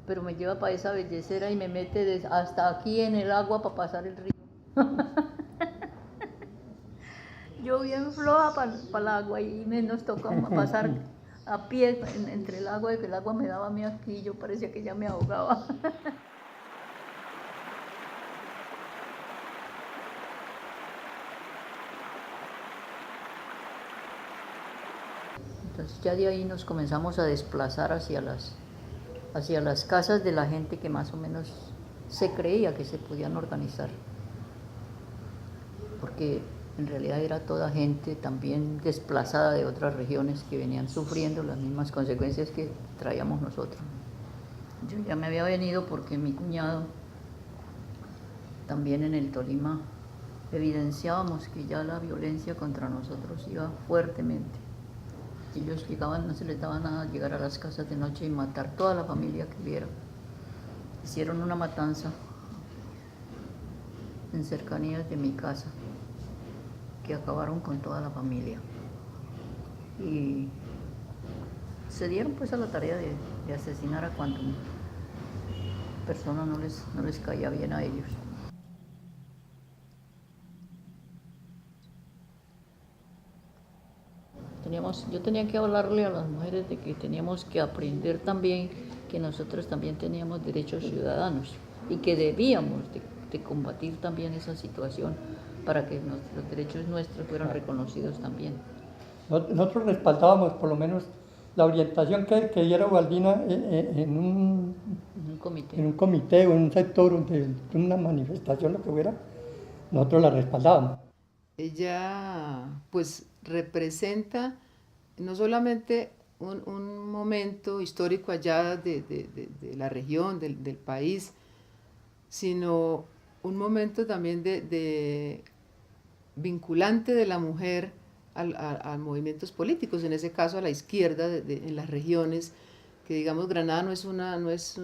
pero me lleva para esa bellecera y me mete hasta aquí en el agua para pasar el río. Yo bien floja para el agua y nos tocó pasar a pie entre el agua, y que el agua me daba a mí aquí, yo parecía que ya me ahogaba. Entonces ya de ahí nos comenzamos a desplazar hacia las casas de la gente que más o menos se creía que se podían organizar, porque en realidad era toda gente también desplazada de otras regiones que venían sufriendo las mismas consecuencias que traíamos nosotros. Yo ya me había venido porque mi cuñado, también en el Tolima, evidenciábamos que ya la violencia contra nosotros iba fuertemente. Ellos llegaban, no se les daba nada llegar a las casas de noche y matar toda la familia que hubiera. Hicieron una matanza en cercanías de mi casa, que acabaron con toda la familia. Y se dieron pues a la tarea de asesinar a cuanto persona no les caía bien a ellos. Yo tenía que hablarle a las mujeres de que teníamos que aprender también que nosotros también teníamos derechos ciudadanos y que debíamos de combatir también esa situación para que los derechos nuestros fueran reconocidos también. Nosotros respaldábamos por lo menos la orientación que diera Ubaldina en un comité o en un sector de una manifestación, lo que fuera, nosotros la respaldábamos. Ella pues representa no solamente un momento histórico allá de la región, del país, sino un momento también de vinculante de la mujer a movimientos políticos, en ese caso a la izquierda en las regiones, que digamos Granada no es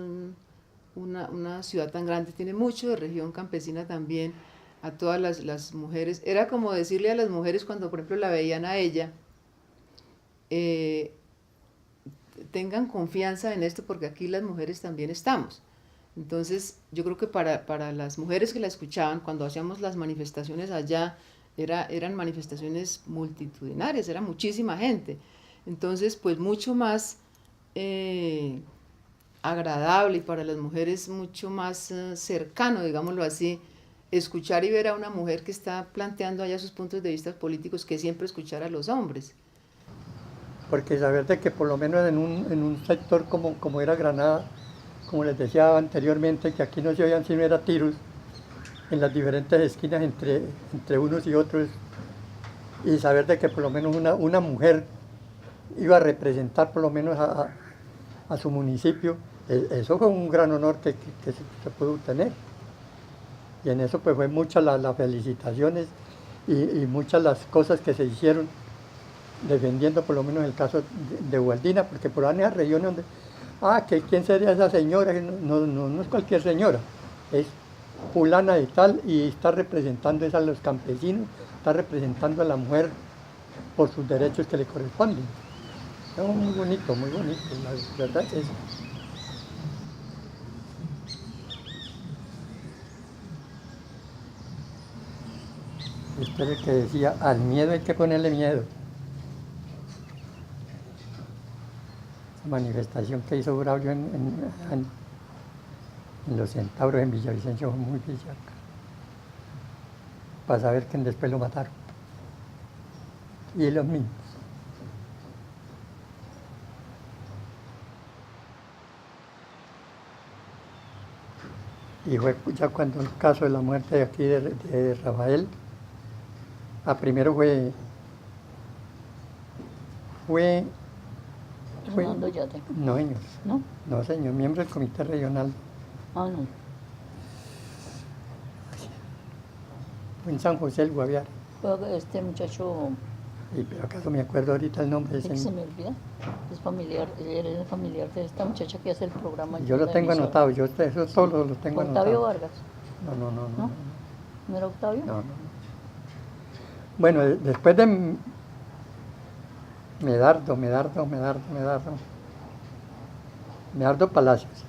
una ciudad tan grande, tiene mucho de región campesina también. A todas las mujeres, era como decirle a las mujeres cuando por ejemplo la veían a ella, tengan confianza en esto porque aquí las mujeres también estamos. Entonces yo creo que para las mujeres que la escuchaban, cuando hacíamos las manifestaciones allá, eran manifestaciones multitudinarias, era muchísima gente. Entonces pues mucho más agradable y para las mujeres mucho más cercano, digámoslo así, escuchar y ver a una mujer que está planteando allá sus puntos de vista políticos que siempre escuchar a los hombres. Porque saber de que por lo menos en un sector como era Granada, como les decía anteriormente, que aquí no se oían sino era tiros en las diferentes esquinas entre unos y otros, y saber de que por lo menos una mujer iba a representar por lo menos a su municipio, eso fue un gran honor que se pudo obtener. Y en eso pues fue muchas las felicitaciones y muchas las cosas que se hicieron defendiendo por lo menos el caso de Ubaldina, porque por ahí en esas regiones donde, que quién sería esa señora, no es cualquier señora, es fulana de tal y está representando a los campesinos, está representando a la mujer por sus derechos que le corresponden. Es muy bonito, la verdad es eso. Esto es el que decía, al miedo hay que ponerle miedo. Esa manifestación que hizo Braulio en los Centauros en Villavicencio fue muy bellaca, para saber que después lo mataron. Y los mismos. Y fue ya cuando el caso de la muerte de aquí de Rafael, primero fue Fernando Yate. No, señor. ¿No? No, señor, miembro del comité regional. Ah, no. Fue en San José del Guaviare. Este muchacho, Sí, pero acaso me acuerdo ahorita el nombre de ese. se me olvida, es familiar, él es familiar de esta muchacha que hace el programa. Yo lo tengo anotado, eso todos lo tengo anotado. ¿Octavio Vargas? No. ¿No era Octavio? No. Bueno, después de Medardo Palacios,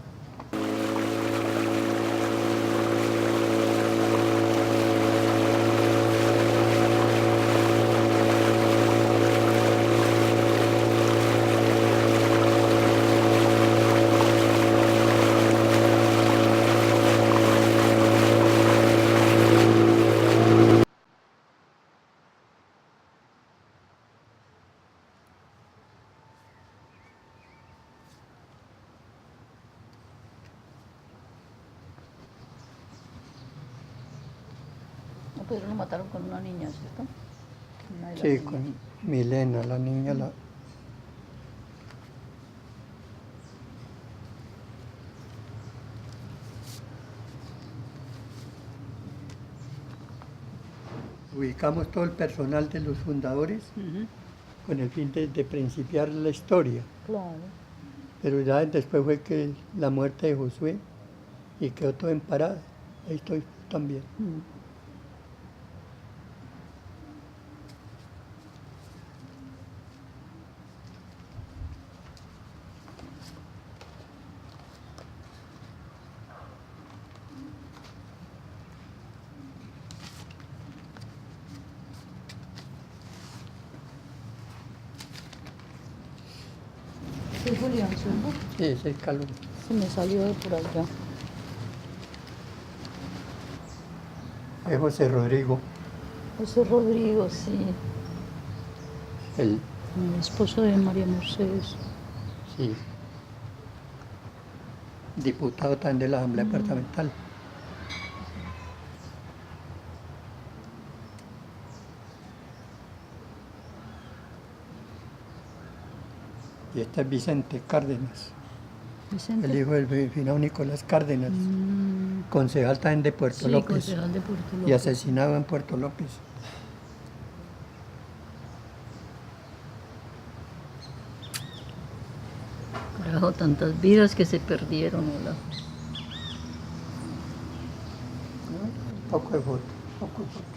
A Pedro lo mataron con una niña, ¿cierto? Una de las Sí, niñas. con Milena, la niña, la... Ubicamos todo el personal de los fundadores Ujú. con el fin de principiar la historia. Claro. Pero ya después fue que la muerte de Josué y quedó todo en parada. Ahí estoy también. Mm. Sí, Julián, ¿cierto? Sí, ese es Calum. Se me salió de por allá. Es José Rodrigo, José Rodrigo, sí. el, El esposo de María Mercedes. sí, diputado también de la Asamblea Departamental. Y este es Vicente Cárdenas, Vicente. el hijo del finado Nicolás Cárdenas, Mm, concejal también de Puerto sí, López concejal de Puerto López. y asesinado en Puerto López. Carajo, tantas vidas que se perdieron, hola. Poco de foto, poco de foto.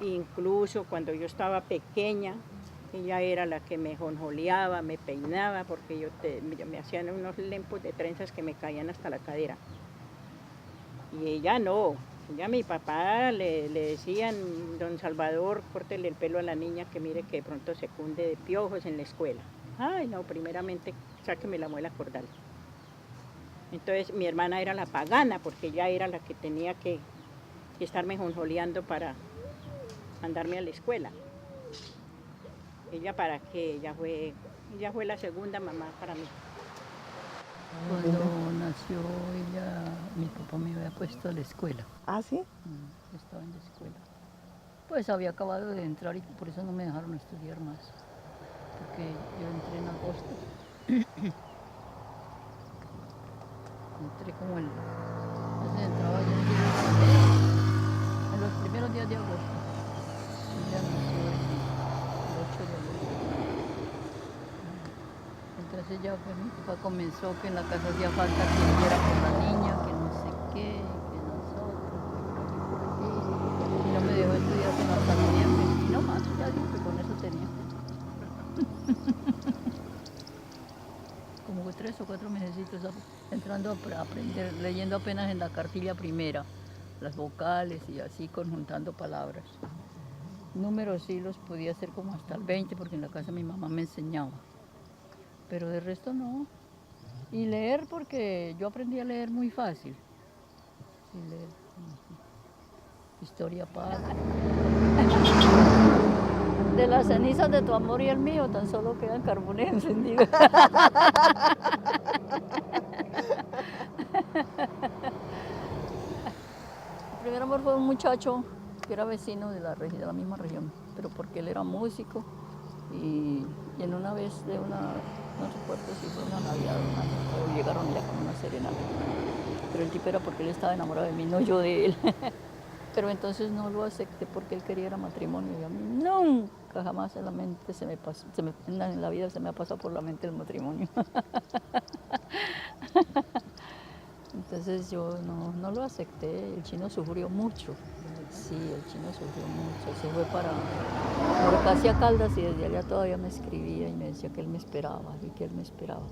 Incluso cuando yo estaba pequeña, ella era la que me jonjoleaba, me peinaba, porque me hacían unos lempos de trenzas que me caían hasta la cadera. Y ella no, ella a mi papá le decían, don Salvador, córtele el pelo a la niña que mire que de pronto se cunde de piojos en la escuela. Ay, no, primeramente sáqueme la muela cordal. Entonces mi hermana era la pagana, porque ella era la que tenía que estarme jonjoleando para mandarme a la escuela. Ella para qué, ella fue la segunda mamá para mí. Cuando nació ella, mi papá me había puesto a la escuela. ¿Ah, sí? Estaba en la escuela. Pues había acabado de entrar y por eso no me dejaron estudiar más. Porque yo entré en agosto. Entré como entonces entraba yo en los primeros días de agosto. Ella nació el 8 de agosto. Entonces ya pues mi papá comenzó que en la casa hacía falta que viera por la niña, que no sé qué, que nosotros, que por aquí, por allí. Y no me dejó estudiar sino hasta noviembre. Y no más, ya digo que con eso tenía. Como 3 o 4 mesecitos entrando a aprender, leyendo apenas en la cartilla primera, las vocales y así conjuntando palabras. Números sí los podía hacer como hasta el 20 porque en la casa mi mamá me enseñaba. Pero de resto no. Y leer porque yo aprendí a leer muy fácil. Sí, leer. Historia patria. De las cenizas de tu amor y el mío tan solo quedan carbones encendidos. El primer amor fue un muchacho que era vecino de la misma región, pero porque él era músico y en una vez no recuerdo si fue una Navidad o llegaron ya con una serenata. Pero el tipo era porque él estaba enamorado de mí, no yo de él. Pero entonces no lo acepté porque él quería era matrimonio y a mí nunca jamás en la mente en la vida se me ha pasado por la mente el matrimonio. Entonces yo no lo acepté, el chino sufrió mucho. Sí, el chino sufrió mucho, se fue para Norcasia Caldas y desde allá todavía me escribía y me decía que él me esperaba y que él me esperaba.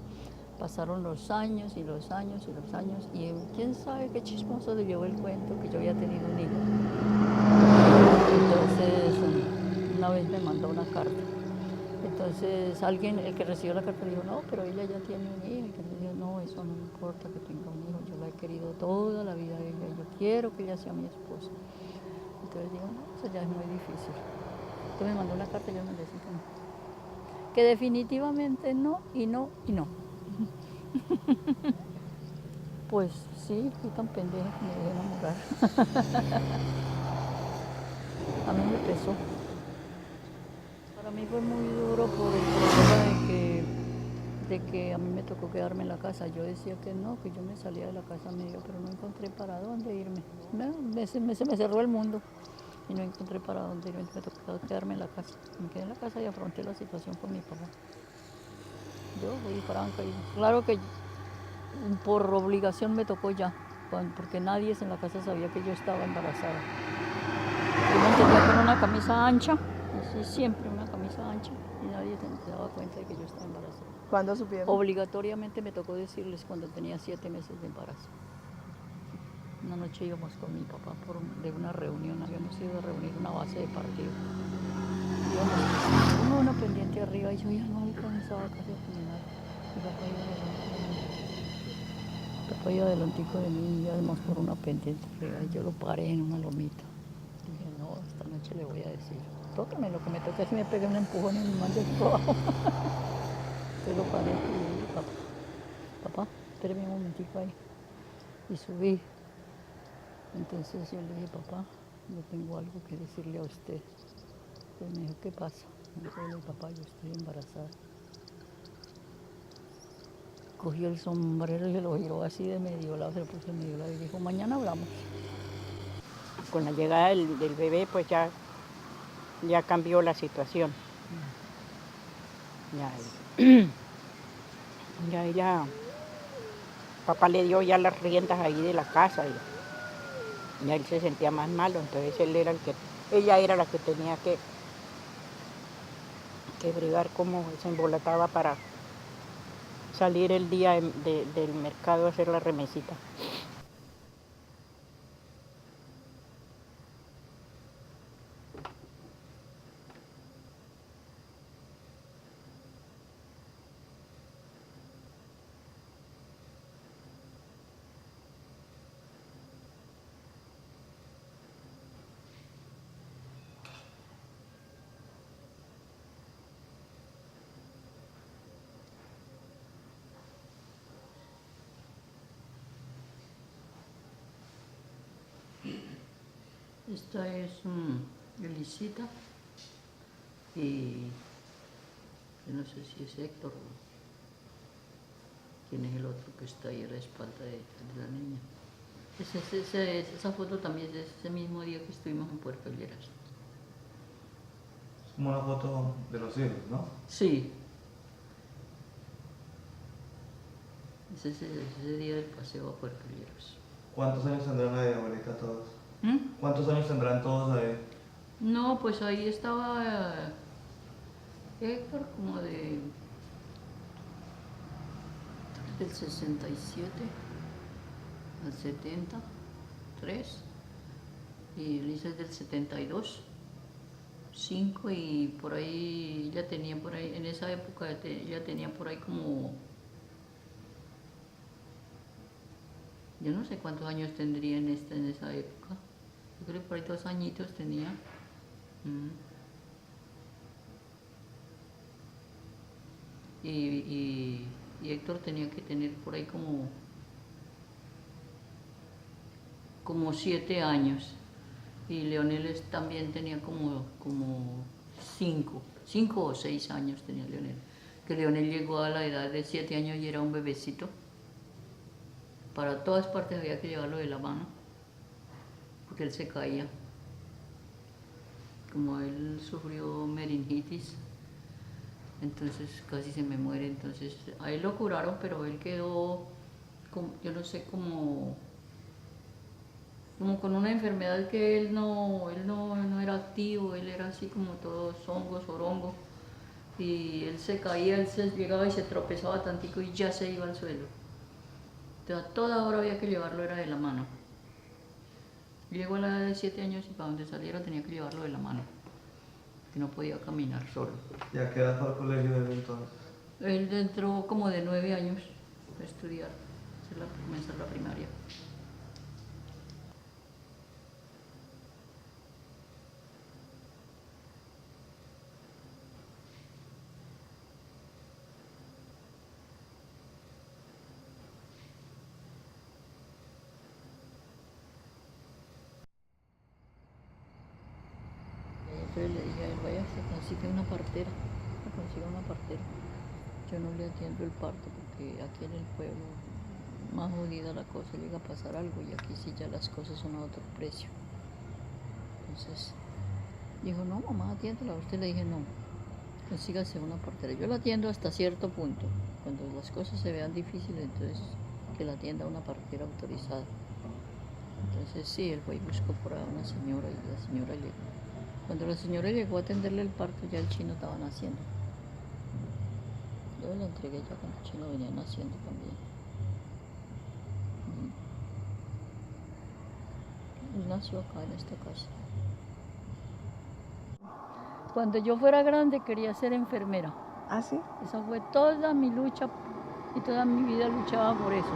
Pasaron los años y los años y los años y quién sabe qué chismoso le llevó el cuento que yo había tenido un hijo. Entonces una vez me mandó una carta. Entonces alguien, el que recibió la carta, dijo, no, pero ella ya tiene un hijo. Y que me dijo, no, eso no importa que tenga un hijo, yo la he querido toda la vida a ella y yo quiero que ella sea mi esposa. Entonces digo, no, eso ya es muy difícil. Entonces me mandó una carta y yo me decía que no. Que definitivamente no, y no, y no. Pues sí, fui tan pendeja que me dejé enamorar. A mí me pesó. Para mí fue muy duro por el problema de que a mí me tocó quedarme en la casa. Yo decía que no, que yo me salía de la casa medio, pero no encontré para dónde irme. Se me cerró el mundo y no encontré para dónde irme. Me tocó quedarme en la casa. Me quedé en la casa y afronté la situación con mi papá. Yo fui franca y claro que por obligación me tocó ya, porque nadie en la casa sabía que yo estaba embarazada. Yo mantenía con una camisa ancha, así siempre una camisa ancha, y nadie se daba cuenta de que yo estaba embarazada. ¿Cuándo supieron? Obligatoriamente me tocó decirles cuando tenía 7 meses de embarazo. Una noche íbamos con mi papá de una reunión, habíamos ido a reunir una base de partido. Íbamos como una pendiente arriba y yo ya no alcanzaba casi a caminar. Mi papá iba adelantico de mí y íbamos por una pendiente arriba y yo lo paré en una lomita. Dije, no, esta noche le voy a decir, tócame lo que me toque, así me pegué un empujón y me mandé por abajo. Entonces lo paré y le dije, papá, espéreme un momentico ahí. Y subí. Entonces yo le dije, papá, yo tengo algo que decirle a usted. Entonces me dijo, ¿qué pasa? Entonces yo le dije, papá, yo estoy embarazada. Cogió el sombrero y se lo giró así de medio lado, se lo puso de medio lado y dijo, mañana hablamos. Con la llegada del bebé, pues ya cambió la situación. Ya, papá le dio ya las riendas ahí de la casa y ya él se sentía más malo, entonces ella era la que tenía que bregar cómo se embolataba para salir el día del mercado a hacer la remesita. Esta es Elisita y yo no sé si es Héctor o quién es el otro que está ahí a la espalda de la niña. Esa foto también es de ese mismo día que estuvimos en Puerto Lleras. Es como una foto de los hijos, ¿no? Sí. Es ese día del paseo a Puerto Lleras. ¿Cuántos años tendrán ahí, abuelita, todos? ¿Mm? ¿Cuántos años tendrán todos ahí? No, pues ahí estaba Héctor como del 67 al 73 y Elisa es del 72, 5 y por ahí ya tenía por ahí, en esa época ya tenía por ahí como, yo no sé cuántos años tendría en esa época, yo creo que por ahí 2 añitos tenía. Y Héctor tenía que tener por ahí como 7 años y Leonel también tenía como 5 o 6 años tenía Leonel, que Leonel llegó a la edad de 7 años y era un bebecito. Para todas partes había que llevarlo de la mano porque él se caía. Como él sufrió meningitis, entonces casi se me muere, entonces a él lo curaron, pero él quedó, yo no sé, como con una enfermedad que él no era activo, él era así como todo zongo, sorongo, y él se caía, llegaba y se tropezaba tantico y ya se iba al suelo. Entonces a toda hora había que llevarlo, era de la mano. Llegó a la edad de 7 años y para donde saliera tenía que llevarlo de la mano, que no podía caminar solo. ¿Y a qué edad fue al colegio desde entonces? Él entró como de 9 años a estudiar, comenzar la primaria. Entonces le dije a él, vaya, se consigue una partera, Yo no le atiendo el parto porque aquí en el pueblo, más jodida la cosa, llega a pasar algo y aquí sí ya las cosas son a otro precio. Entonces dijo, no, mamá, atiéndela. A usted le dije, no, consígase una partera. Yo la atiendo hasta cierto punto. Cuando las cosas se vean difíciles, entonces que la atienda una partera autorizada. Entonces sí, él fue y buscó por ahí una señora y la señora llegó. Cuando la señora llegó a atenderle el parto, ya el chino estaba naciendo. Yo le entregué ya cuando el chino venía naciendo también. Él nació acá en esta casa. Cuando yo fuera grande quería ser enfermera. ¿Ah, sí? Esa fue toda mi lucha y toda mi vida luchaba por eso.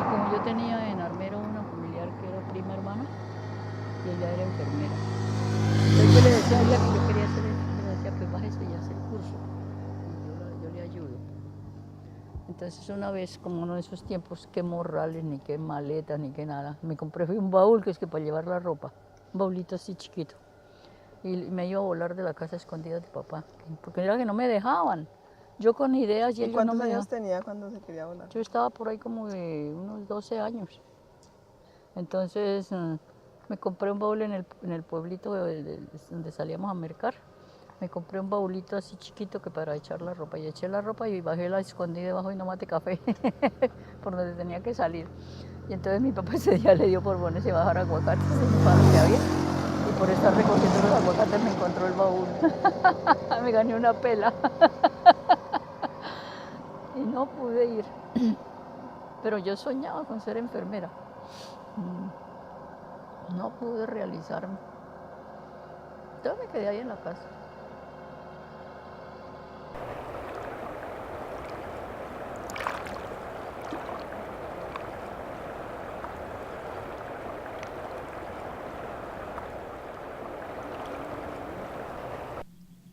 Y como yo tenía en Armero una familiar que era prima hermana, y ella era enfermera. Entonces yo le decía a ella que yo quería ser enfermera, decía, pues bájese y hace el curso. Y yo le ayudo. Entonces una vez, como uno de esos tiempos, qué morrales, ni qué maletas, ni qué nada, me compré un baúl que es que para llevar la ropa, un baulito así chiquito. Y me iba a volar de la casa escondida de papá, porque era que no me dejaban. Yo con ideas y ellos no ¿Cuántos me años dejaban. tenía cuando se quería volar? Yo estaba por ahí como de unos 12 años. Entonces me compré un baúl en el pueblito donde salíamos a mercar. Me compré un baulito así chiquito que para echar la ropa. Y eché la ropa y bajé, la escondí debajo y no mate café, por donde tenía que salir. Y entonces mi papá ese día le dio por ponerse a bajar aguacates para lo que había. Y por estar recogiendo los aguacates me encontró el baúl. Me gané una pela. Y no pude ir. Pero yo soñaba con ser enfermera. No pude realizarme. Entonces me quedé ahí en la casa.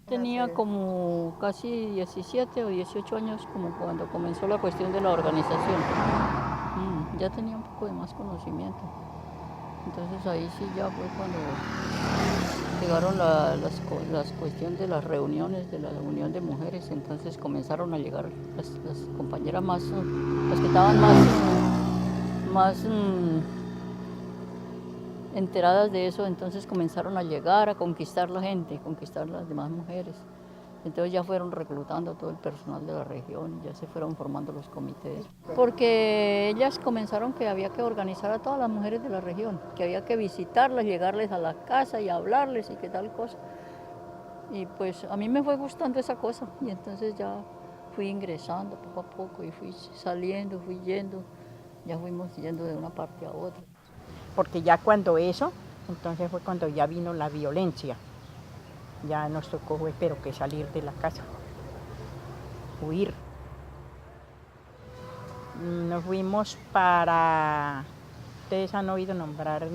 Tenía como casi 17 o 18 años como cuando comenzó la cuestión de la organización. Ya tenía un poco de más conocimiento. Entonces ahí sí ya fue cuando llegaron las cuestiones de las reuniones de la unión de mujeres, entonces comenzaron a llegar las compañeras más, las que estaban más enteradas de eso, entonces comenzaron a llegar a conquistar la gente, conquistar las demás mujeres. Entonces ya fueron reclutando a todo el personal de la región, ya se fueron formando los comités. Porque ellas comenzaron que había que organizar a todas las mujeres de la región, que había que visitarlas, llegarles a la casa y hablarles y qué tal cosa. Y pues a mí me fue gustando esa cosa y entonces ya fui ingresando poco a poco y fui saliendo, fui yendo, ya fuimos yendo de una parte a otra. Porque ya cuando eso, entonces fue cuando ya vino la violencia. Ya nos tocó, pero que salir de la casa, huir. Nos fuimos para, ustedes han oído nombrar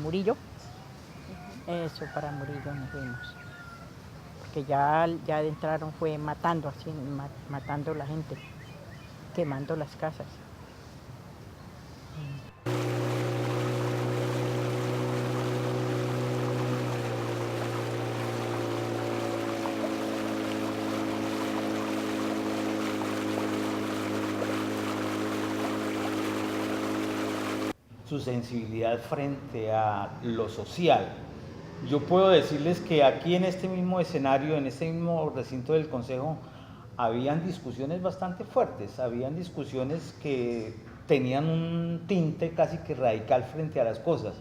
Murillo, eso, para Murillo nos fuimos. Porque ya entraron fue matando, así, matando a la gente, quemando las casas. Su sensibilidad frente a lo social. Yo puedo decirles que aquí en este mismo escenario, en este mismo recinto del Consejo, habían discusiones bastante fuertes, habían discusiones que tenían un tinte casi que radical frente a las cosas.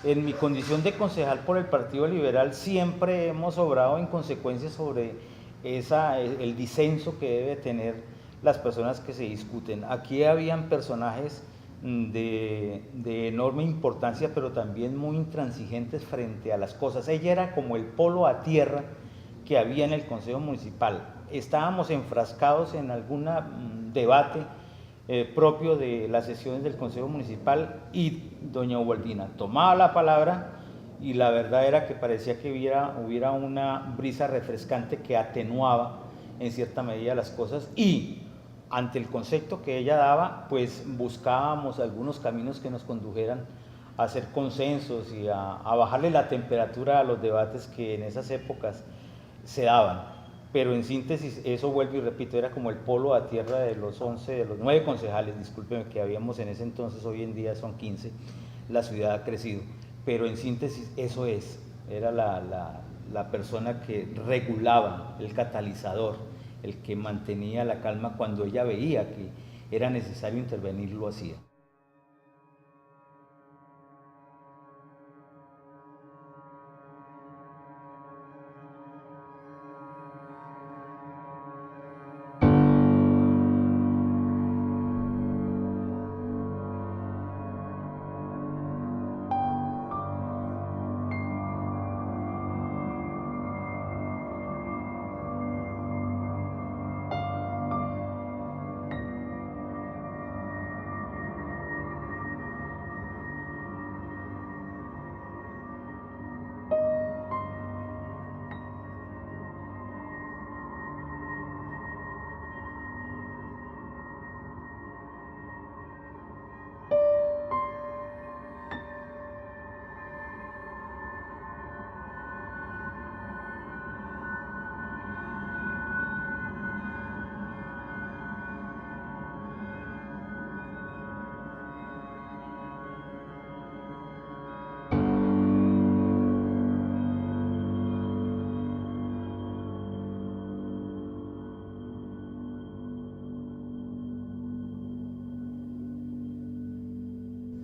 En mi condición de concejal por el Partido Liberal siempre hemos obrado en consecuencia sobre el disenso que debe tener las personas que se discuten. Aquí habían personajes de enorme importancia, pero también muy intransigentes frente a las cosas. Ella era como el polo a tierra que había en el Consejo Municipal. Estábamos enfrascados en algún debate propio de las sesiones del Consejo Municipal y doña Ubaldina tomaba la palabra y la verdad era que parecía que hubiera una brisa refrescante que atenuaba en cierta medida las cosas y ante el concepto que ella daba, pues buscábamos algunos caminos que nos condujeran a hacer consensos y a bajarle la temperatura a los debates que en esas épocas se daban. Pero en síntesis, eso vuelvo y repito, era como el polo a tierra de los 9 concejales, discúlpenme, que habíamos en ese entonces, hoy en día son 15, la ciudad ha crecido. Pero en síntesis, eso era la persona que regulaba, el catalizador, el que mantenía la calma cuando ella veía que era necesario intervenir, lo hacía.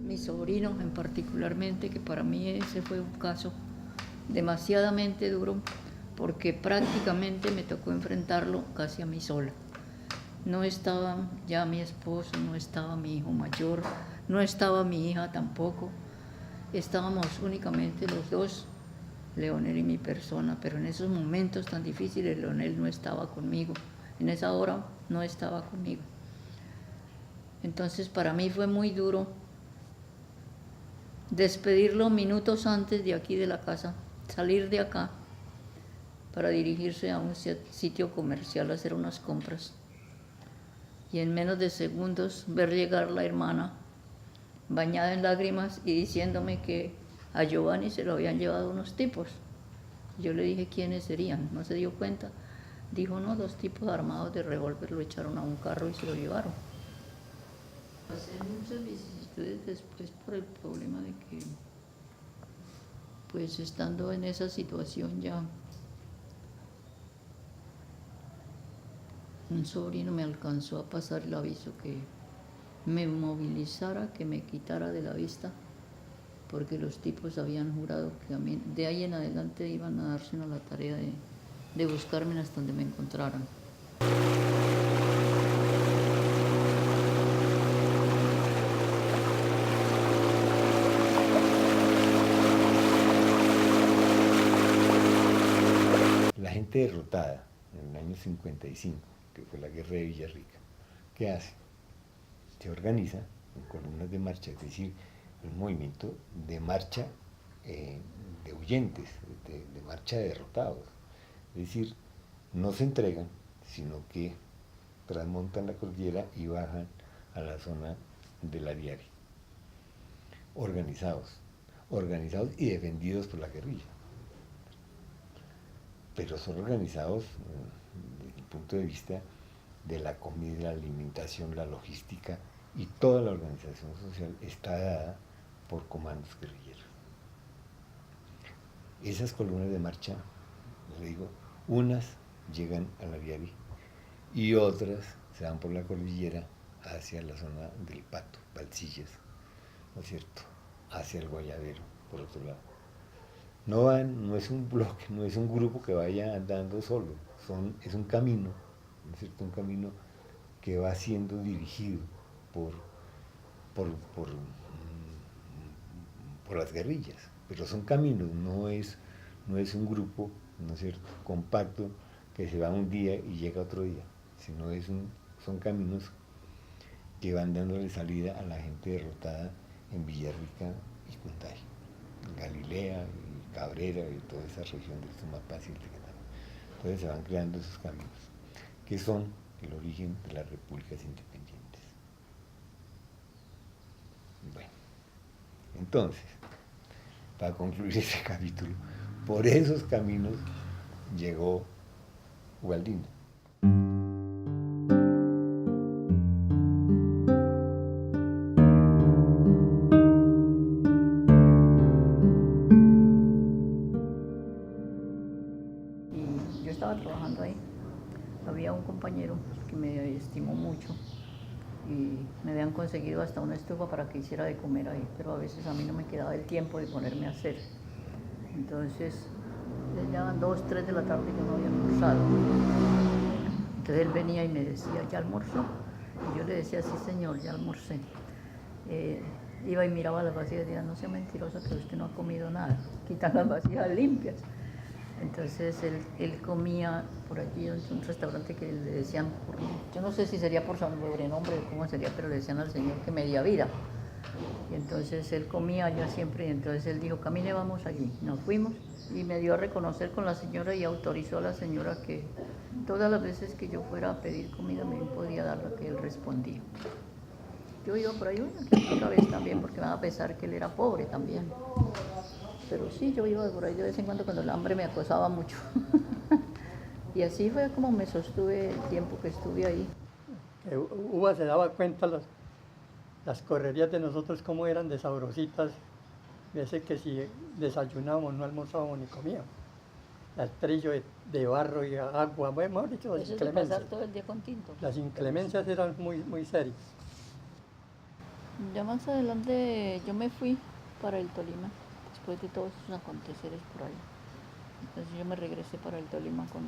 Mis sobrinos en particularmente, que para mí ese fue un caso demasiadamente duro, porque prácticamente me tocó enfrentarlo casi a mí sola. No estaba ya mi esposo, no estaba mi hijo mayor, no estaba mi hija tampoco. Estábamos únicamente los dos, Leonel y mi persona, pero en esos momentos tan difíciles Leonel no estaba conmigo, en esa hora no estaba conmigo. Entonces para mí fue muy duro despedirlo minutos antes de aquí de la casa, salir de acá para dirigirse a un sitio comercial a hacer unas compras. Y en menos de segundos ver llegar la hermana bañada en lágrimas y diciéndome que a Giovanni se lo habían llevado unos tipos. Yo le dije quiénes serían, no se dio cuenta. Dijo, no, 2 tipos armados de revólver lo echaron a un carro y se lo llevaron. Pasé muchas vicisitudes después por el problema de que, pues estando en esa situación ya, un sobrino me alcanzó a pasar el aviso que me movilizara, que me quitara de la vista, porque los tipos habían jurado que a mí, de ahí en adelante iban a dárselo la tarea de buscarme hasta donde me encontraran. La gente derrotada en el año 55, que fue la guerra de Villarrica, ¿qué hace? Se organiza en columnas de marcha, es decir, un movimiento de marcha de huyentes, de marcha de derrotados. Es decir, no se entregan, sino que transmontan la cordillera y bajan a la zona de la Diari. Organizados y defendidos por la guerrilla. Pero son organizados desde el punto de vista de la comida, la alimentación, la logística, y toda la organización social está dada por comandos guerrilleros. Esas columnas de marcha, les digo, unas llegan a la Diari y otras se van por la cordillera hacia la zona del Pato, Balsillas, ¿no es cierto?, hacia el Guayabero, por otro lado. No van, no es un bloque, no es un grupo que vaya andando solo, es un camino, ¿no es cierto?, un camino que va siendo dirigido por las guerrillas, pero son caminos, no es un grupo, ¿no es cierto?, compacto que se va un día y llega otro día, sino son caminos que van dándole salida a la gente derrotada en Villarrica y Cunday, Galilea y Cabrera y toda esa región del Sumapaz y el Tequendama. Entonces se van creando esos caminos, que son el origen de las repúblicas independientes. Bueno, entonces, para concluir ese capítulo, por esos caminos llegó Ubaldino. Y yo estaba trabajando ahí. Había un compañero que me estimó mucho y me habían conseguido hasta una estufa para que hiciera de comer ahí, pero a veces a mí no me quedaba el tiempo de ponerme a hacer. Entonces, ya eran 2, 3 de la tarde y yo no había almorzado. Entonces él venía y me decía, ¿ya almorzó? Y yo le decía, sí señor, ya almorcé. Iba y miraba las vasijas y decía, no sea mentirosa que usted no ha comido nada, quitan las vasijas limpias. Entonces él comía por allí, en un restaurante que le decían, yo no sé si sería por sobrenombre o cómo sería, pero le decían al señor que media vida. Y entonces él comía allá siempre, y entonces él dijo, camine, vamos allí. Nos fuimos y me dio a reconocer con la señora y autorizó a la señora que todas las veces que yo fuera a pedir comida me podía dar lo que él respondía. Yo iba por ahí una vez también, porque me va a pensar que él era pobre también. Pero sí, yo iba por ahí de vez en cuando el hambre me acosaba mucho. Y así fue como me sostuve el tiempo que estuve ahí. Uva se daba cuenta las correrías de nosotros cómo eran de sabrositas. Veces que si desayunábamos no almorzábamos ni comíamos. El trillo de barro y agua, bueno, mejor dicho, las Eso es de inclemencias. pasar todo el día con tinto. Las inclemencias eran muy serias. Ya más adelante yo me fui para el Tolima, después de todos esos aconteceres por ahí. Entonces yo me regresé para el Tolima con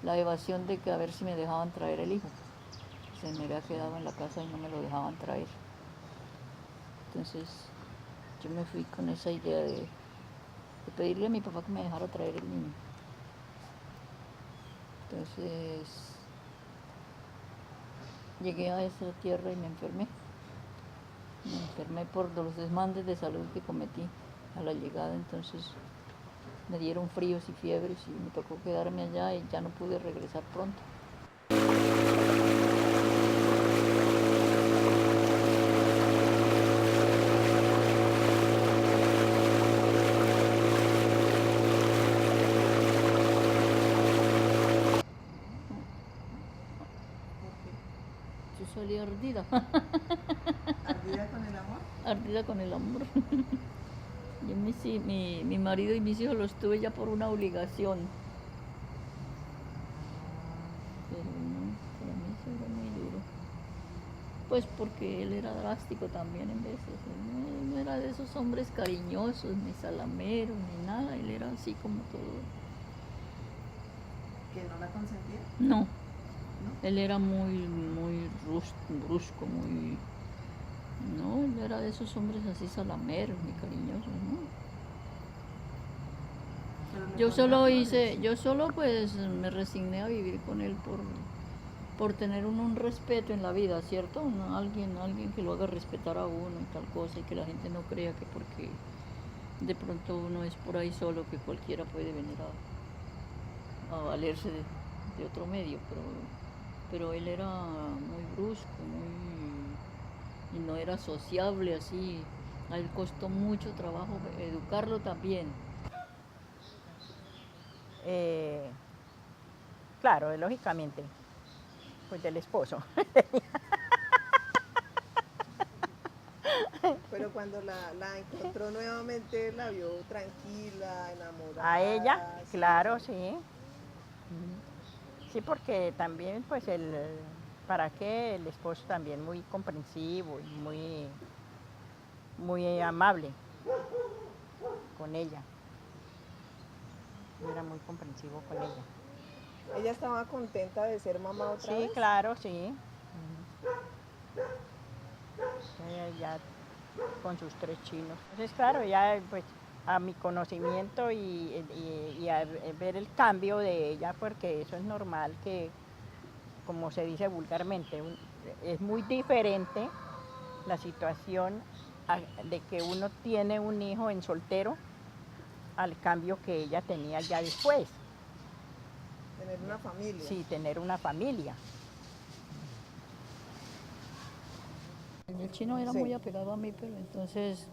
la evasión de que a ver si me dejaban traer el hijo. Se me había quedado en la casa y no me lo dejaban traer. Entonces yo me fui con esa idea de pedirle a mi papá que me dejara traer el niño. Entonces llegué a esa tierra y me enfermé. Me enfermé por los desmandes de salud que cometí a la llegada, entonces me dieron fríos y fiebres y me tocó quedarme allá y ya no pude regresar pronto. salí ardida. ¿Ardida con el amor? Ardida con el amor. Yo mi marido y mis hijos los tuve ya por una obligación. Pero no, para mí eso era muy duro. Pues porque él era drástico también en veces. Él no era de esos hombres cariñosos, ni salameros, ni nada. Él era así como todo. ¿Que no la consentía? No, él era muy brusco, muy... No, él era de esos hombres así salameros, ni cariñosos, ¿no? Pero le Yo solo ponía hice, flores. yo solo pues me resigné a vivir con él por tener un respeto en la vida, ¿cierto? Alguien que lo haga respetar a uno y tal cosa, y que la gente no crea que porque de pronto uno es por ahí solo, que cualquiera puede venir a valerse de otro medio, pero él era muy brusco, y no era sociable así. A él costó mucho trabajo educarlo también. Claro, lógicamente, pues del esposo. Pero cuando la encontró nuevamente, la vio tranquila, enamorada. A ella, sí. claro, sí. Sí, porque también, pues, para qué el esposo también muy comprensivo y muy amable con ella. Era muy comprensivo con ella. ¿Ella estaba contenta de ser mamá otra Sí, vez? claro, sí. Ella ya con sus 3 chinos. Entonces, claro, ya pues a mi conocimiento y a ver el cambio de ella, porque eso es normal que, como se dice vulgarmente, es muy diferente la situación de que uno tiene un hijo en soltero al cambio que ella tenía ya después. Tener una familia. Sí, tener una familia. El chino era Sí. muy apegado a mí, pero entonces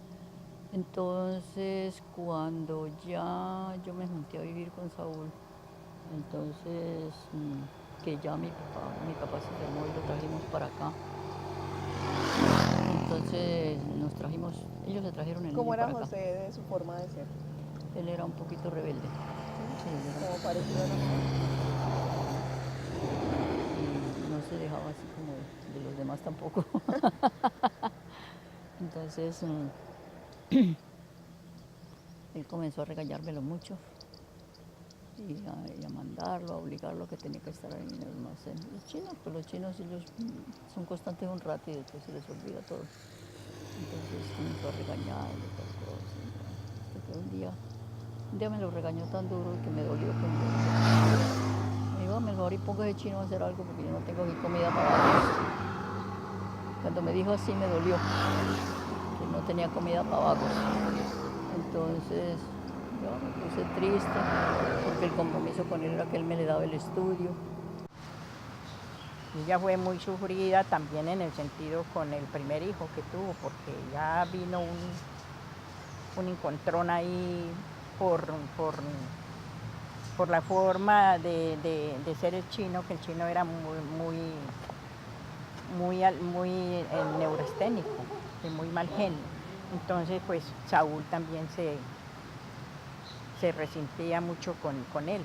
cuando ya yo me junté a vivir con Saúl, entonces que ya mi papá se enfermó y lo trajimos para acá. Entonces ellos se trajeron el ¿Cómo niño era para acá. José de su forma de ser? Él era un poquito rebelde. Sí, él era un Como poquito parecido a la mamá. y no se dejaba así como de los demás tampoco. Entonces él comenzó a regañármelo mucho y a mandarlo, a obligarlo a que tenía que estar ahí en el almacén. Los chinos ellos son constantes un rato y después se les olvida todo. Entonces comenzó a regañarlo, tal cosa. Hasta que un día me lo regañó tan duro que me dolió. Me dijo, mejor y ponga ese chino a hacer algo porque yo no tengo aquí comida para vagos. Cuando me dijo así me dolió, que no tenía comida para vagos. Entonces yo me puse triste porque el compromiso con él era que él me le daba el estudio. Ella fue muy sufrida también en el sentido con el primer hijo que tuvo, porque ya vino un encontrón ahí por la forma de ser el chino, que el chino era muy neurasténico, de muy mal genio. Entonces, pues Saúl también se resentía mucho con él,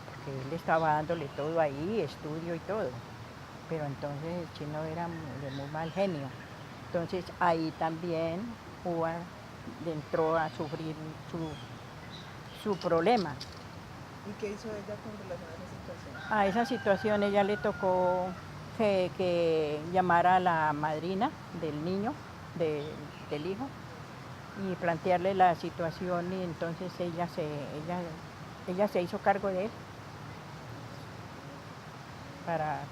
porque él estaba dándole todo ahí, estudio y todo, pero entonces el chino era de muy mal genio. Entonces ahí también entró a sufrir su problema. ¿Y qué hizo ella con relación a esa situación? A esa situación ella le tocó que llamara a la madrina del niño, del hijo, y plantearle la situación, y entonces ella se hizo cargo de él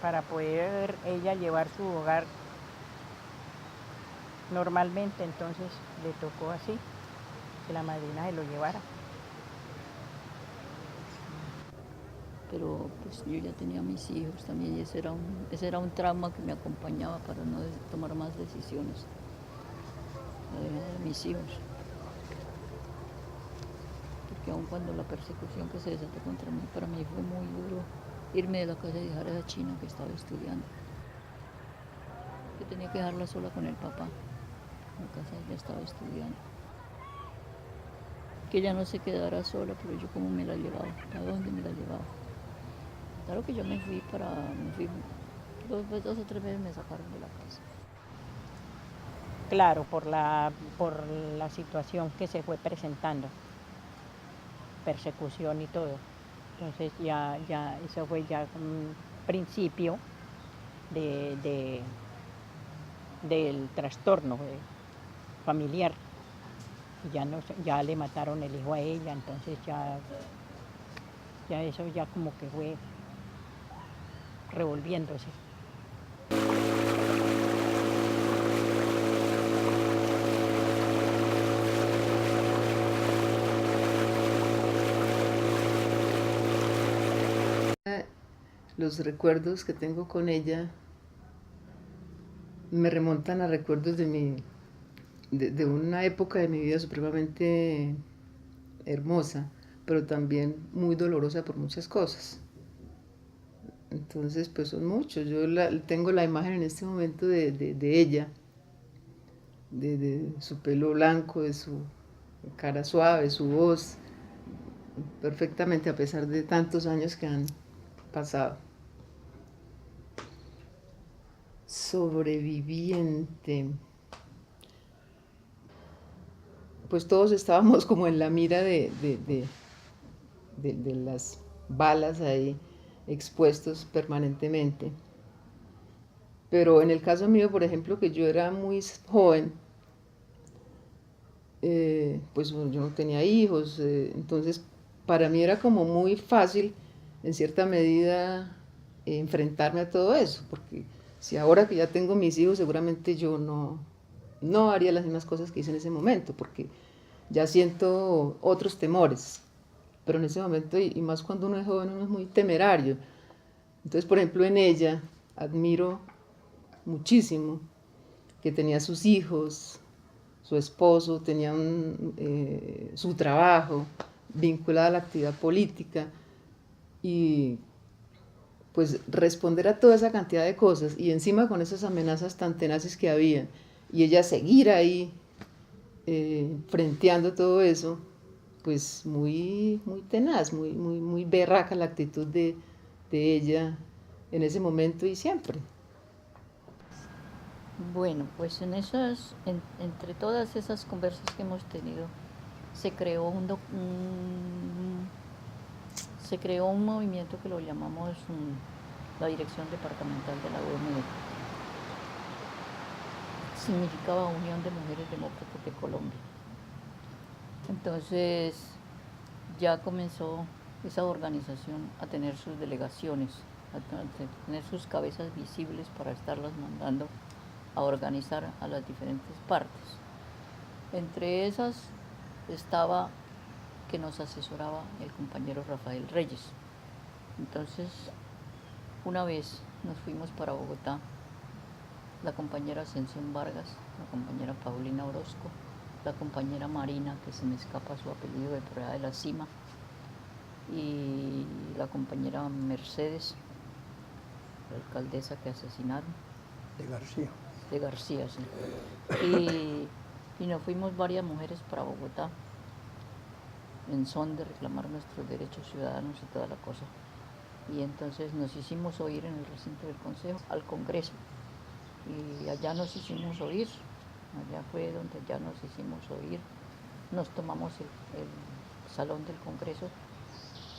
para poder ella llevar su hogar normalmente. Entonces le tocó así, que la madrina se lo llevara. Pero pues yo ya tenía mis hijos también y ese era un trauma que me acompañaba para no tomar más decisiones. De mis hijos. Porque aun cuando la persecución que se desató contra mí para mí fue muy duro irme de la casa y dejar a esa china que estaba estudiando. Que tenía que dejarla sola con el papá. En la casa ella estaba estudiando. Que ella no se quedara sola, pero yo cómo me la llevaba, a dónde me la llevaba. Claro que yo me fui 2 o 3 veces me sacaron de la casa. Claro, por la situación que se fue presentando, persecución y todo. Entonces ya eso fue ya un principio del trastorno familiar. Ya le mataron el hijo a ella, entonces ya eso ya como que fue revolviéndose. Los recuerdos que tengo con ella me remontan a recuerdos de una época de mi vida supremamente hermosa, pero también muy dolorosa por muchas cosas. Entonces, pues son muchos. Yo tengo la imagen en este momento de ella, de su pelo blanco, de su cara suave, su voz, perfectamente a pesar de tantos años que han pasado. Sobreviviente. Pues todos estábamos como en la mira de las balas ahí expuestos permanentemente. Pero en el caso mío, por ejemplo, que yo era muy joven, pues yo no tenía hijos, entonces para mí era como muy fácil, en cierta medida, enfrentarme a todo eso, porque si ahora que ya tengo mis hijos, seguramente yo no haría las mismas cosas que hice en ese momento, porque ya siento otros temores. Pero en ese momento, y más cuando uno es joven, uno es muy temerario. Entonces, por ejemplo, en ella admiro muchísimo que tenía sus hijos, su esposo, tenía su trabajo vinculado a la actividad política, y pues responder a toda esa cantidad de cosas, y encima con esas amenazas tan tenaces que había, y ella seguir ahí frenteando todo eso, pues muy tenaz, muy berraca la actitud de ella en ese momento y siempre. Bueno, pues entre todas esas conversas que hemos tenido, se creó un movimiento que lo llamamos la Dirección Departamental de la UMD. Significaba Unión de Mujeres Demócratas de Colombia. Entonces ya comenzó esa organización a tener sus delegaciones, a tener sus cabezas visibles para estarlas mandando a organizar a las diferentes partes. Entre esas estaba que nos asesoraba el compañero Rafael Reyes. Entonces, una vez nos fuimos para Bogotá, la compañera Ascensión Vargas, la compañera Paulina Orozco, la compañera Marina, que se me escapa su apellido de por allá de la Cima, y la compañera Mercedes, la alcaldesa que asesinaron. De García, sí. Y nos fuimos varias mujeres para Bogotá en son de reclamar nuestros derechos ciudadanos y toda la cosa. Y entonces nos hicimos oír en el recinto del Consejo, al Congreso. Y allá nos hicimos oír, allá fue donde ya nos hicimos oír. Nos tomamos el salón del Congreso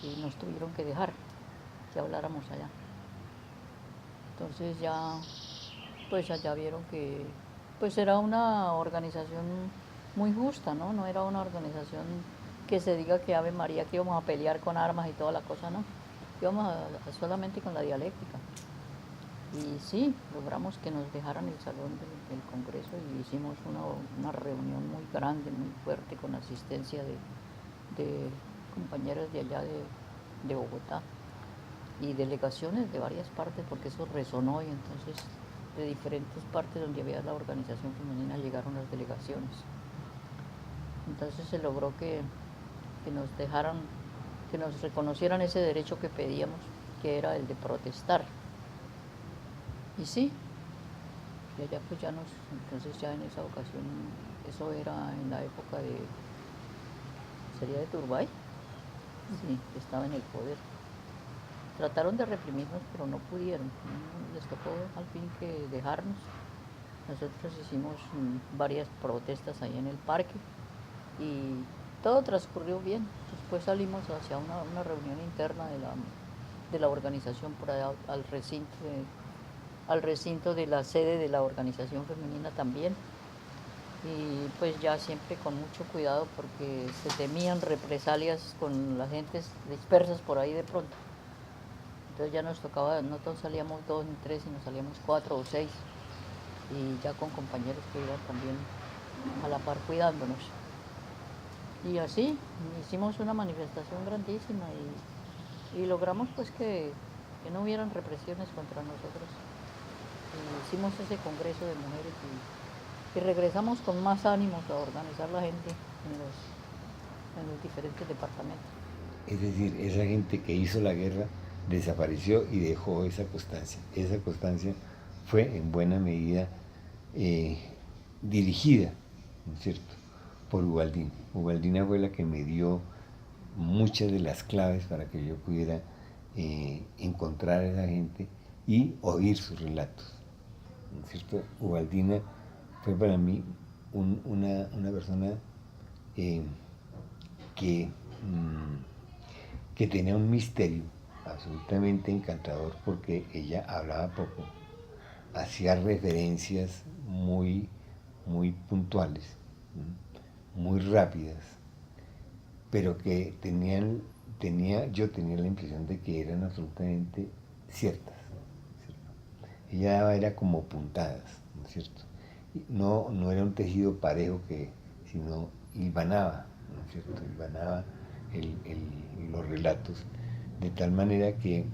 y nos tuvieron que dejar que habláramos allá. Entonces ya, pues allá vieron que pues era una organización muy justa, ¿no? No era una organización que se diga que Ave María, que íbamos a pelear con armas y toda la cosa, ¿no? Íbamos solamente con la dialéctica. Y sí, logramos que nos dejaran el salón del Congreso y hicimos una reunión muy grande, muy fuerte, con asistencia de compañeros de allá de Bogotá y delegaciones de varias partes, porque eso resonó, y entonces de diferentes partes donde había la organización femenina llegaron las delegaciones. Entonces se logró que nos dejaran, que nos reconocieran ese derecho que pedíamos que era el de protestar. Y sí, y allá pues ya nos, entonces ya en esa ocasión, eso era en la época de, ¿sería de Turbay? Sí, que estaba en el poder. Trataron de reprimirnos, pero no pudieron. Les tocó al fin que dejarnos. Nosotros hicimos varias protestas ahí en el parque y todo transcurrió bien. Después salimos hacia una reunión interna de la organización por allá al recinto de la sede de la organización femenina también. Y pues ya siempre con mucho cuidado porque se temían represalias con las gentes dispersas por ahí de pronto. Entonces ya nos tocaba, no todos salíamos 2 ni 3, sino salíamos 4 o 6. Y ya con compañeros que iban también a la par cuidándonos. Y así hicimos una manifestación grandísima y logramos pues que no hubieran represiones contra nosotros. Y hicimos ese congreso de mujeres y regresamos con más ánimos a organizar la gente en los diferentes departamentos. Es decir, esa gente que hizo la guerra desapareció y dejó esa constancia. Esa constancia fue en buena medida dirigida, ¿no es cierto?, por Ubaldina. Ubaldina fue la que me dio muchas de las claves para que yo pudiera encontrar a esa gente y oír sus relatos, ¿no es cierto? Ubaldina fue para mí una persona que tenía un misterio absolutamente encantador porque ella hablaba poco, hacía referencias muy puntuales, muy rápidas, pero que yo tenía la impresión de que eran absolutamente ciertas, ¿cierto? Ella era como puntadas, ¿no es cierto? No era un tejido parejo sino hilvanaba, ¿no es cierto? Hilvanaba los relatos de tal manera que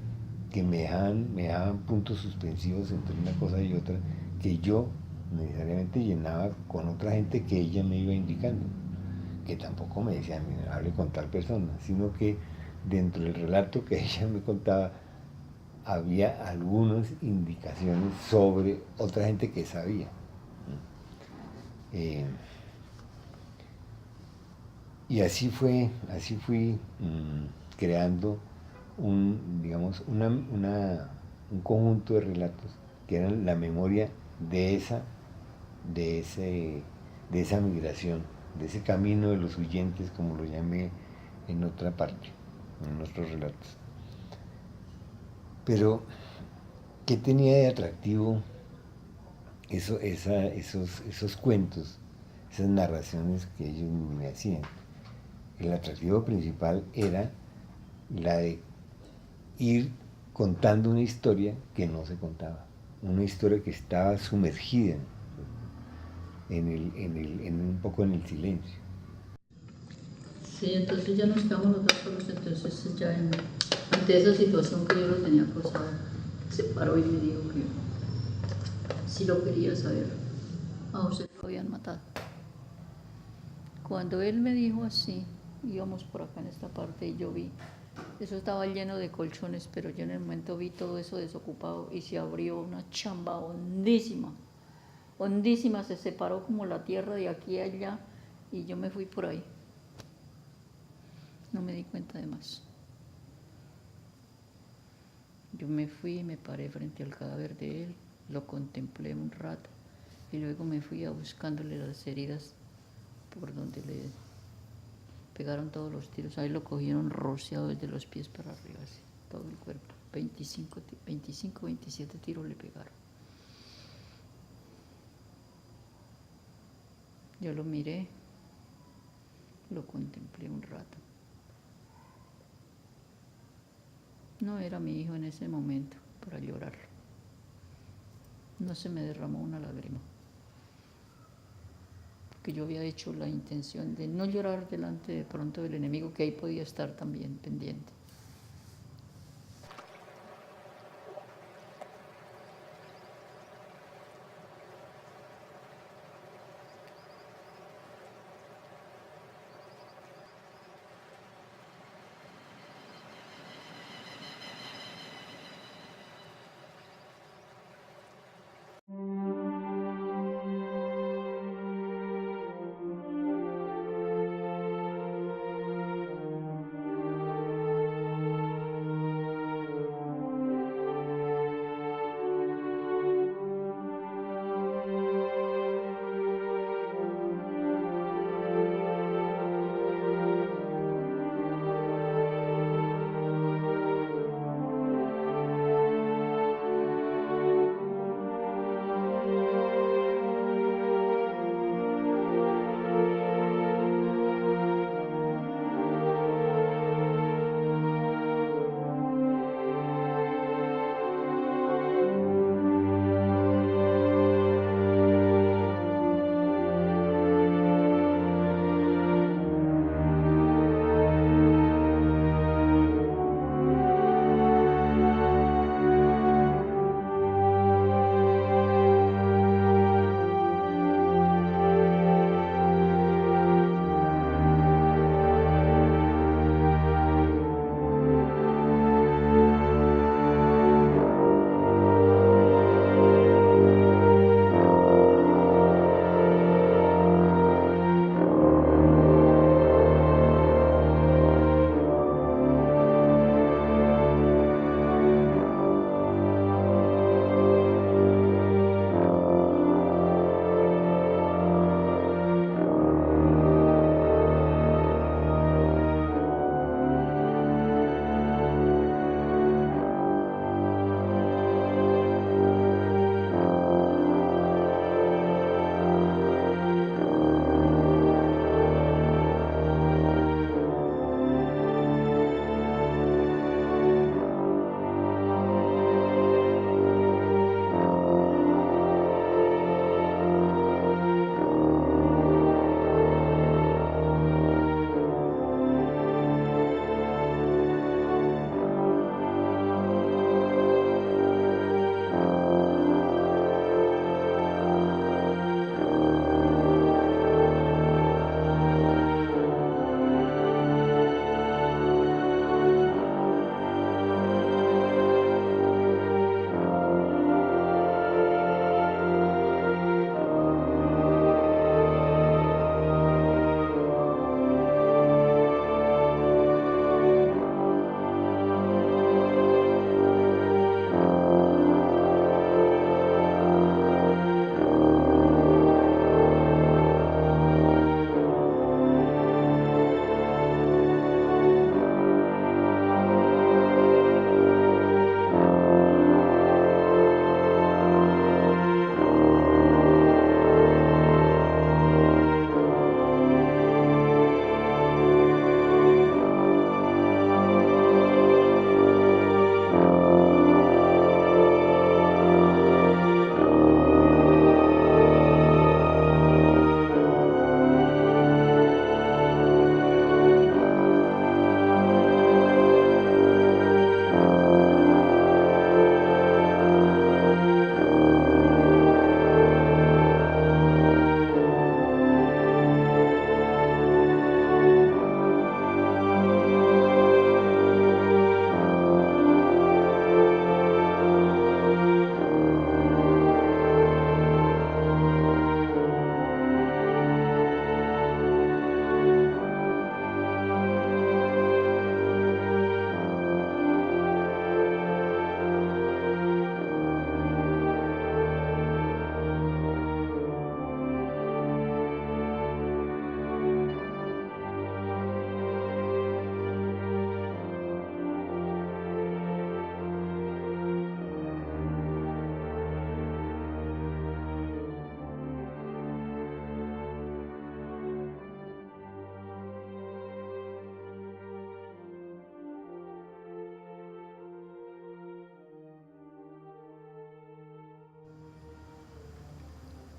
me dejaban puntos suspensivos entre una cosa y otra que yo necesariamente llenaba con otra gente que ella me iba indicando, que tampoco me decía, hable con tal persona, sino que dentro del relato que ella me contaba había algunas indicaciones sobre otra gente que sabía. Y así fui creando un conjunto de relatos que eran la memoria de esa migración, de ese camino de los huyentes, como lo llamé en otra parte, en nuestros relatos. Pero, ¿qué tenía de atractivo esos cuentos, esas narraciones que ellos me hacían? El atractivo principal era la de ir contando una historia que no se contaba, una historia que estaba sumergida un poco en el silencio. Sí, entonces ya nos quedamos los dos solos, entonces ya ante esa situación que yo lo tenía acosado, se paró y me dijo que si lo quería saber, a José lo habían matado. Cuando él me dijo así, íbamos por acá en esta parte y yo vi, eso estaba lleno de colchones, pero yo en el momento vi todo eso desocupado y se abrió una chamba hondísima, hondísima, se separó como la tierra de aquí a allá y yo me fui por ahí. No me di cuenta de más. Yo me fui y me paré frente al cadáver de él, lo contemplé un rato y luego me fui a buscándole las heridas por donde le pegaron todos los tiros. Ahí lo cogieron rociado desde los pies para arriba, así, todo el cuerpo. 25, 27 tiros le pegaron. Yo lo miré, lo contemplé un rato. No era mi hijo en ese momento para llorarlo. No se me derramó una lágrima. Porque yo había hecho la intención de no llorar delante de pronto del enemigo, que ahí podía estar también pendiente.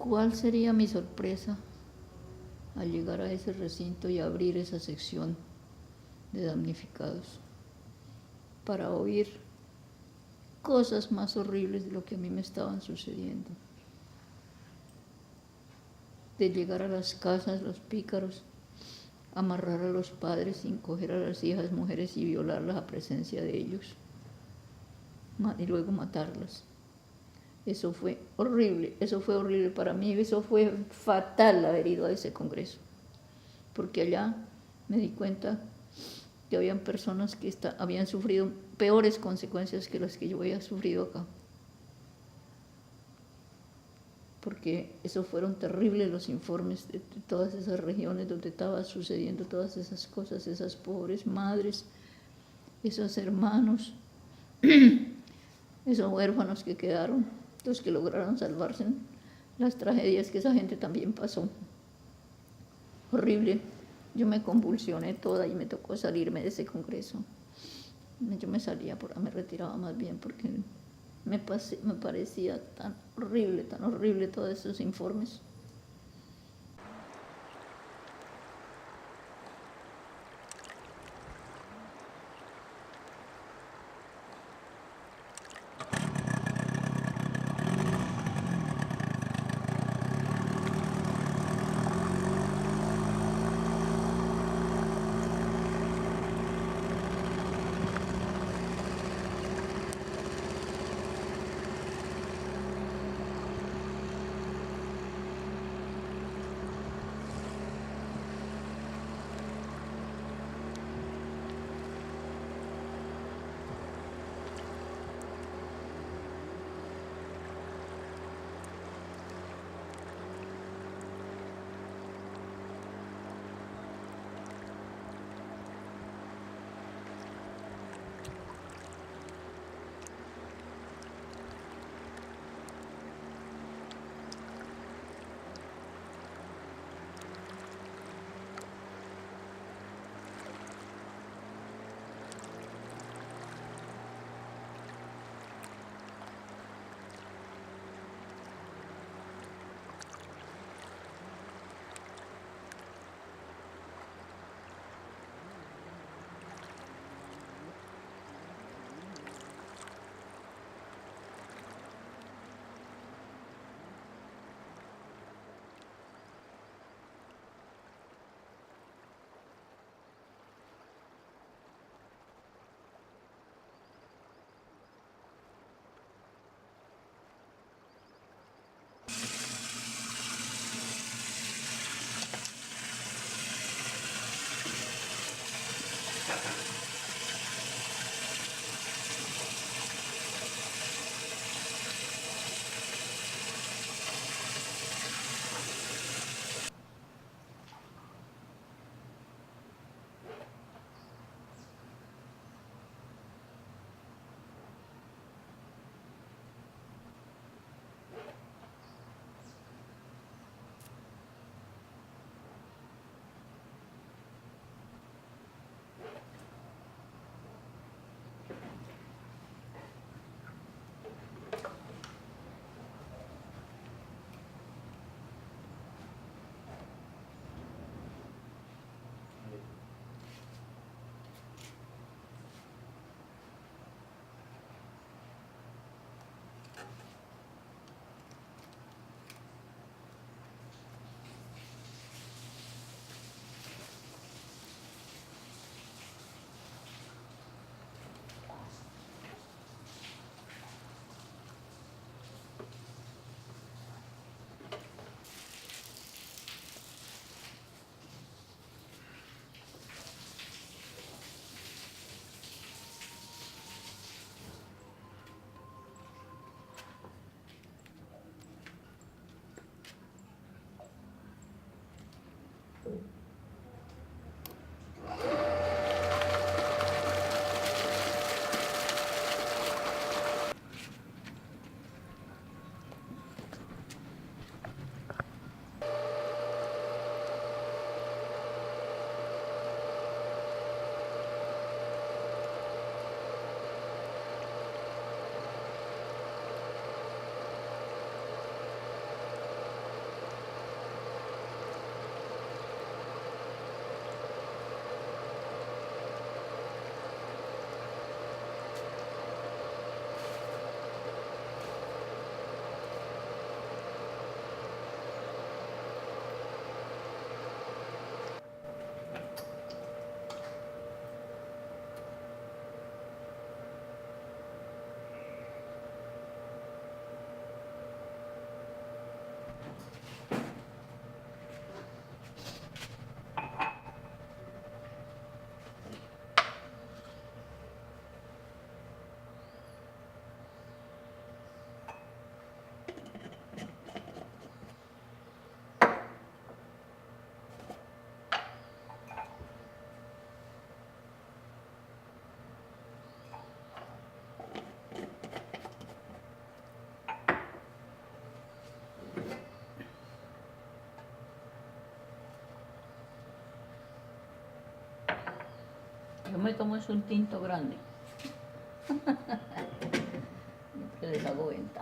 ¿Cuál sería mi sorpresa al llegar a ese recinto y abrir esa sección de damnificados para oír cosas más horribles de lo que a mí me estaban sucediendo? De llegar a las casas, los pícaros, amarrar a los padres sin coger a las hijas, mujeres y violarlas a presencia de ellos, y luego matarlas. Eso fue horrible para mí, eso fue fatal haber ido a ese congreso, porque allá me di cuenta que habían personas que habían sufrido peores consecuencias que las que yo había sufrido acá. Porque eso fueron terribles los informes de todas esas regiones donde estaba sucediendo todas esas cosas, esas pobres madres, esos hermanos, esos huérfanos que quedaron, los que lograron salvarse, las tragedias que esa gente también pasó. Horrible. Yo me convulsioné toda y me tocó salirme de ese congreso. Yo me retiraba más bien porque me parecía tan horrible todos esos informes. me tomo es un tinto grande. Siempre les hago venta.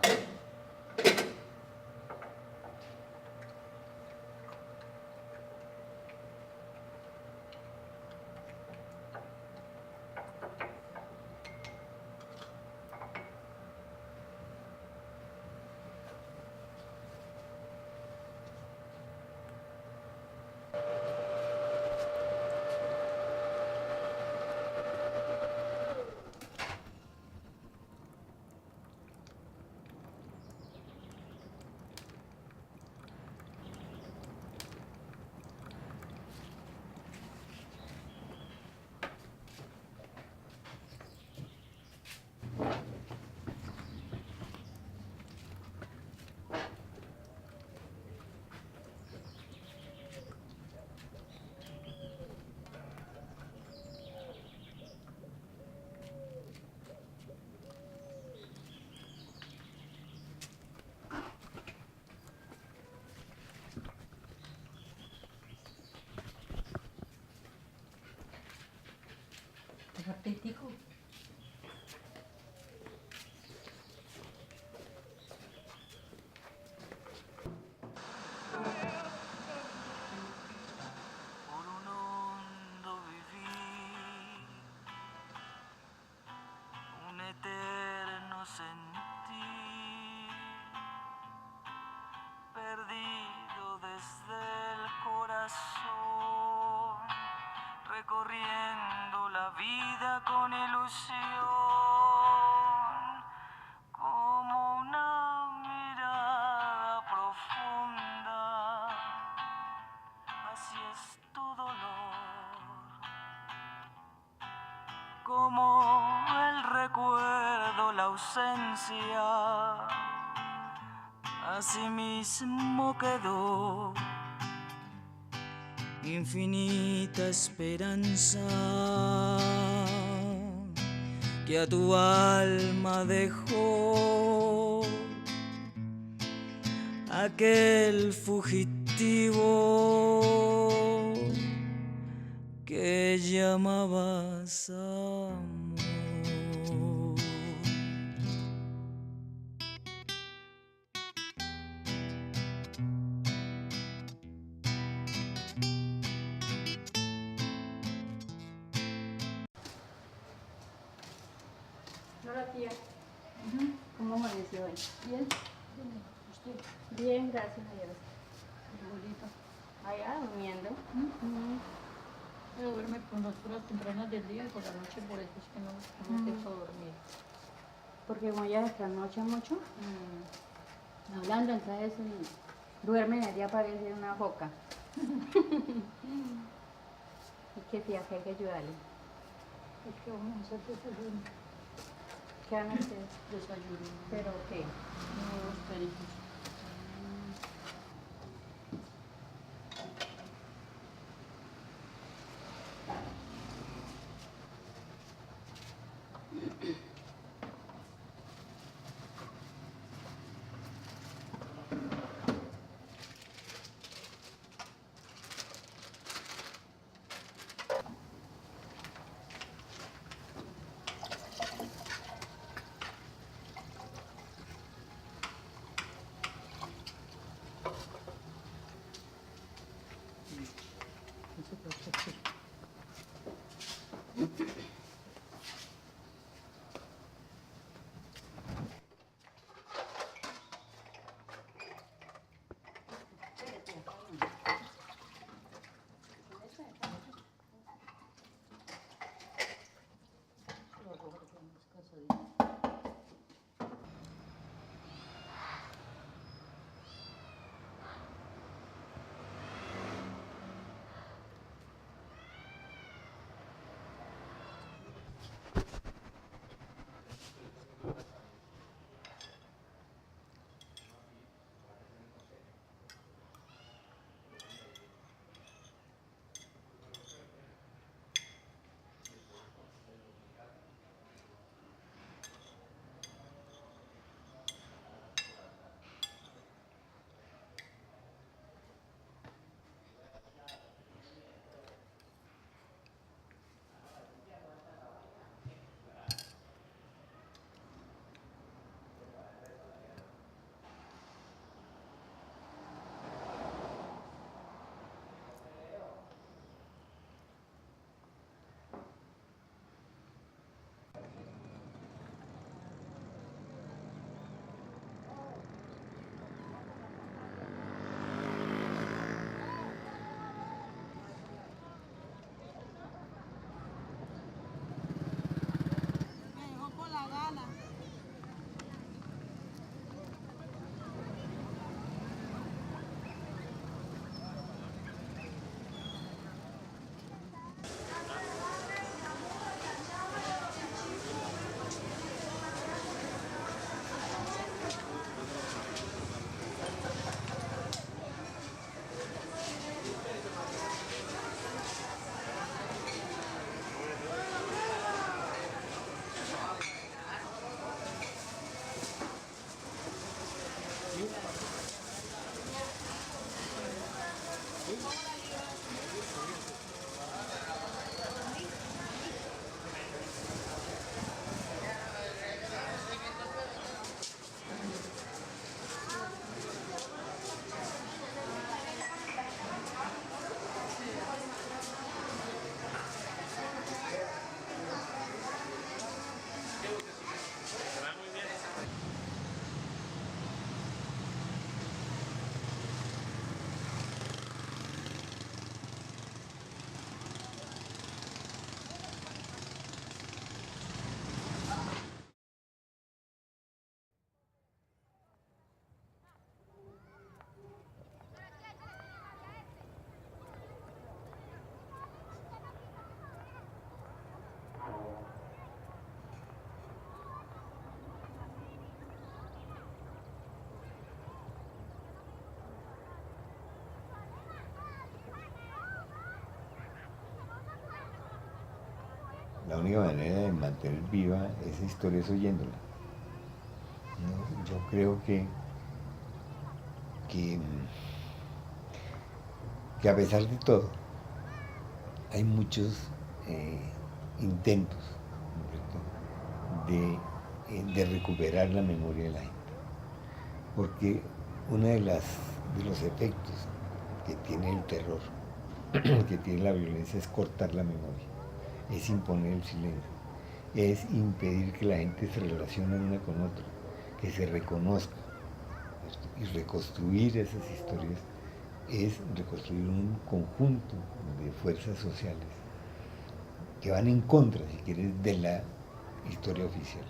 Ratitico. Por un hondo vivir, un eterno sentir, perdido desde el corazón, recorriendo la vida con ilusión, como una mirada profunda, así es tu dolor, como el recuerdo, la ausencia, así mismo quedó. Infinita esperanza que a tu alma dejó aquel fugitivo que llamabas amor. Hola tía, ¿cómo amaneció hoy? Bien. ¿Usted? Bien, gracias a Dios. Abuelita. Allá durmiendo. Pero duerme con las horas tempranas del día y por la noche, por eso es que no me dejo dormir. Porque como ella se trasnocha mucho, hablando, entonces duerme en el día parece una foca. Y que tía, que hay que ayudarle. Es que vamos a hacer desayuno. ¿Qué van a hacer? Desayuno. ¿Pero qué? Unos peritos. la única manera de mantener viva esa historia es oyéndola. ¿No? Yo creo que a pesar de todo, hay muchos intentos, ¿no?, de recuperar la memoria de la gente. Porque uno de los efectos que tiene el terror, que tiene la violencia, es cortar la memoria, es imponer el silencio, es impedir que la gente se relacione una con otra, que se reconozca. Y reconstruir esas historias es reconstruir un conjunto de fuerzas sociales que van en contra, si quieres, de la historia oficial.